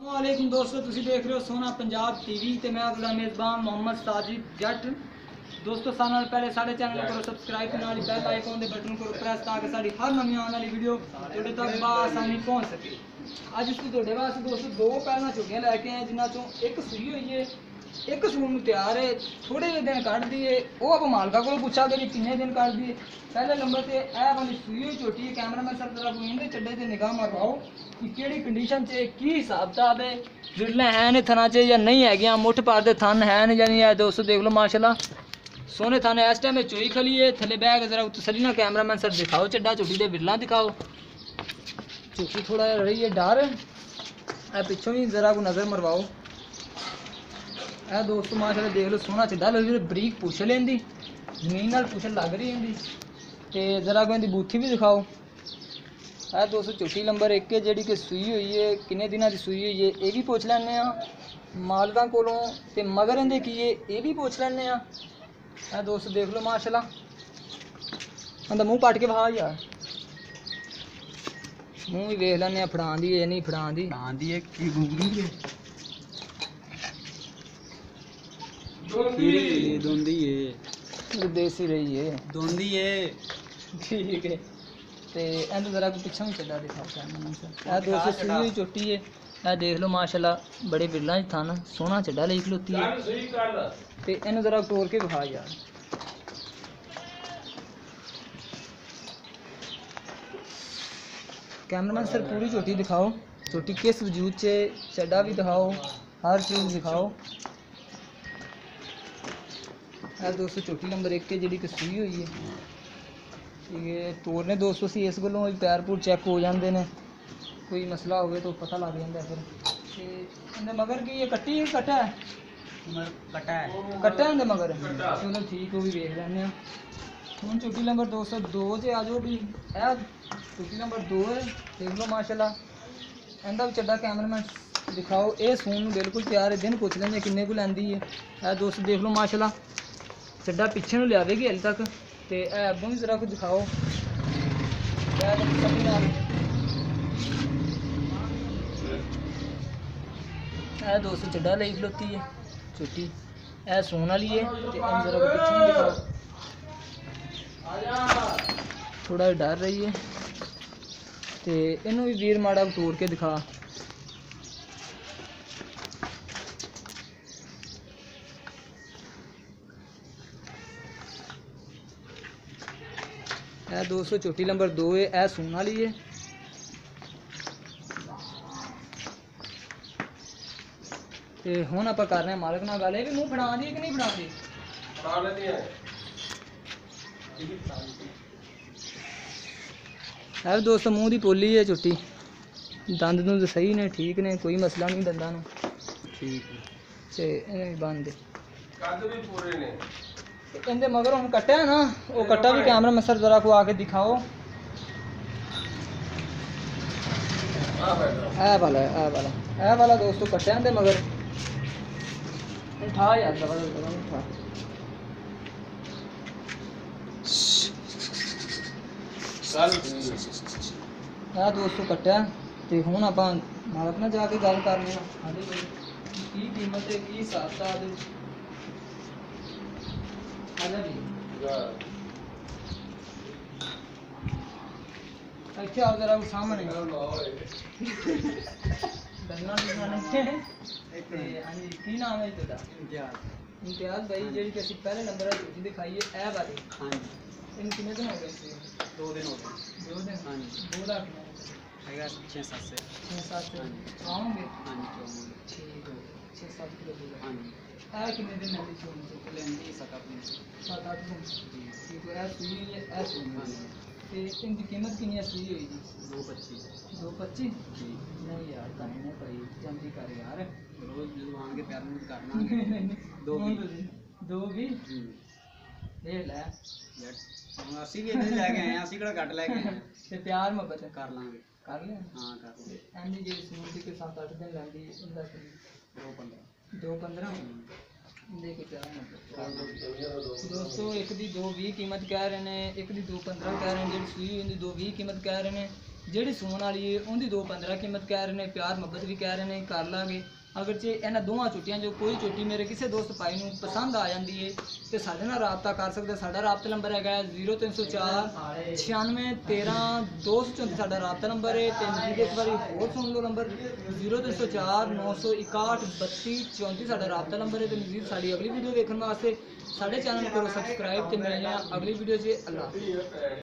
वालेकुम दोस्तों, तुसी देख रहे हो सोना पंजाब टीवी ते मैं आपका मेज़बान मोहम्मद साजिद जट। दोस्तों सारे नाल पहले साडे चैनल को सब्सक्राइब करने वाली बेल आइकन दे बटन को प्रेस ताकि साडी हर नवी आने वाली वीडियो तुहाडे तक बआसानी पहुंच सके। अज असीं तुहाडे वास्ते दोस्तों दो पैना झोटियां लैके आए जिन्हां चों एक सूई होई है, एक सून नूं तैयार है, थोड़े दिन कढ़ दी है। वो आप मालका को पूछा कि किन्ने दिन कढ़ दी है। पहले नंबर ते ए वाली सूई हुई झोटी कैमरामैन सर जरा कोई इहदे चड्डे ते निगाह मारवाओ कि केड़ी कंडीशन च की हिसाब किताब है, जिरले है ने थना च या नहीं है, मुठ पार दे थन है या नहीं है। दोस्तों देख लो माशाल्लाह सोने थाने इस टाइम चोई खली है। थले बैग जरा तसली ना कैमरामैन सर दिखाओ चड्डा झोटी दे बिरला दिखाओ। झोटी थोड़ा रही है डर ए पिछों भी जरा को नज़र मरवाओ। ए दोस्तों माशाल्लाह देख लो सोना चड्डा लगी बरीक पुछ लेंदी जमीन नाल पुछ लग रही इंदी ते जरा को इंदी बूथी भी दिखाओ। है दोस्तों झोटी नंबर 1 है जी कि सूई हुई है, किन्ने दिनों की सूई हुई है ये भी पूछ लैने मालकां कोलों ते मगर इंदे की है ये भी पूछ लैने। है दोस्तों देख लो माशाल्लाह अंदा मुँह पट के बहा यार, मुँह भी वेख लैने फड़ां दी है नहीं फड़ां दी है की गुगली है दोंदी है देसी रही है दोंदी है ठीक है। ते एंड जरा को पिछा भी चला दिखाओ कैमरामैन सर। ए दोस्तों सूई हुई चोटी है, ए देख लो माशाल्लाह बड़े बिरला च थन सोना चड्डा लई खलोती है ते इन्हू जरा तोड़ के विखा यार। कैमरामैन सर पूरी चोटी दिखाओ, चोटी किस वजूद से चड्डा भी दिखाओ, हर चीज़ दिखाओ। है दोस्तों चोटी नंबर 1 है जी कि सूई हुई है। ये तोड़ने दोस्तों सी इस गलों पैर पूर चेक हो जाते हैं, कोई मसला हो तो पता लग जाता है फिर। मगर कि ये कट्टी है कट्टा है कट्टा है मगर चलो ठीक वो भी देख लें। हूँ चोटी नंबर 202 से आ जाओ भी है, चोटी नंबर 2 है देख लो माशाल्लाह। इंदा भी चड्डा कैमरामैन दिखाओ। ये सून बिल्कुल तैयार है, दिन पूछ लेंगे किन्ने को लैंदी है। दोस्त देख लो माशाल्लाह चड्डा पिछे नूं लियावेगी हल तक ते अगों भी जरा कुछ दिखाओ। ए दोस्तों चड्डा लई खलोती है चोटी, ए सून वाली है ते इन जरा को पिछे नूं दिखाओ। थोड़ा डर रही है ते इनू भी वीर माड़ा तोड़ के दिखा। है दोस्तों चोटी नंबर 2 है, ए सून वाली है। ते हुण आपां कर रहे हैं मालक नाल गल, भी मुँह फड़ा दी कि नहीं फड़ा दी है दोस्तों मुँह की पोली है चोटी, दंद दुंद सही ने ठीक ने, कोई मसला नहीं दंदा नूं ठीक ते इन्हें भी बंद इनके मगर हम कट्टा है ना, वो कट्टा भी कैमरा में सर जरा को आके दिखाओ। ए वाला दोस्तों कट्टा है मगर उठा यार उठा। दोस्तों कट्टा तो हूँ आप मालक ना जाके गल करने की कीमत है की हिसाब किताब इतने आओ जरा सामने डरना हाँ जी की नाम है तेरा इम्तियाज भाई जी कि पहले नंबर झोटी दिखाई है ए वाली। हाँ जी इन कितने दिन हो गए 2 दिन हो गए 2 दिन। हाँ जी 2 लाख 6-7 से आऊँगे। हाँ जी ठीक है 6-7 किलो। हाँ जी कितने दिन लगी छोड़ लेंदी 7-8 दिन ठीक है। सूई है ते इनकी कीमत कितनी है सूई हुई जी 225 नहीं यार कहीं नहीं भाई जल्दी कर यार रोज जुबान के प्यार में करना 2 भी ले लै ਅਸੀਂ ਵੀ ਇਹਦੇ ਲੈ ਕੇ ਆਏ ਆ, ਅਸੀਂ ਕਿਹੜਾ ਘੱਟ ਲੈ ਕੇ ਆਏ ਤੇ ਪਿਆਰ ਮੁਹੱਬਤ ਕਰ ਲਾਂਗੇ ਕਰ ਲਿਆ। ਹਾਂ ਕਰ ਲਾਂਗੇ। ਐਂਦੀ ਜਿਹੜੀ ਸਮੂਤੀ ਕੇ 7-8 दिन ਲੈਂਦੀ ਉਹਦਾ 2-15 ਦੇ ਕੇ ਪਿਆਰ ਮੁਹੱਬਤ। दोस्तों एक दी 220 कीमत कह रहे हैं, एक दी 215 कह रहे हैं, जी सूई हुई 220 कीमत कह रहे हैं ਜਿਹੜੀ ਸੂਣ ਵਾਲੀ ਹੈ ਉਹਦੀ 2.15 ਕੀਮਤ ਕਹਿ ਰਹੇ ਨੇ, ਪਿਆਰ ਮੁਹੱਬਤ ਵੀ ਕਹਿ ਰਹੇ ਨੇ, ਕਰ ਲਾਂਗੇ। ਅਗਰ ਜੇ ਇਹਨਾਂ ਦੋਵਾਂ ਝੋਟੀਆਂ ਜੋ ਕੋਈ ਝੋਟੀ ਮੇਰੇ ਕਿਸੇ ਦੋਸਤ ਭਾਈ ਨੂੰ ਪਸੰਦ ਆ ਜਾਂਦੀ ਹੈ ਤੇ ਸਾਡੇ ਨਾਲ ਰਾਬਤਾ ਕਰ ਸਕਦਾ। ਸਾਡਾ ਰਾਬਤਾ ਨੰਬਰ ਹੈਗਾ 0304 96 13 234 ਸਾਡਾ ਰਾਬਤਾ ਨੰਬਰ ਹੈ। ਤੇ ਮਜ਼ੀਦ ਇੱਕ ਵਾਰੀ ਹੋਰ ਸੁਣ ਲਓ ਨੰਬਰ 0304 961 32 34 ਸਾਡਾ ਰਾਬਤਾ ਨੰਬਰ ਹੈ। ਤੇ ਮਜ਼ੀਦ ਸਾਡੀ ਅਗਲੀ ਵੀਡੀਓ ਦੇਖਣ ਵਾਸਤੇ ਸਾਡੇ ਚੈਨਲ ਨੂੰ ਕਰੋ ਸਬਸਕ੍ਰਾਈਬ ਤੇ ਮਿਲਦੇ ਹਾਂ ਅਗਲੀ ਵੀਡੀਓ 'ਚ। ਅੱਲਾਹ।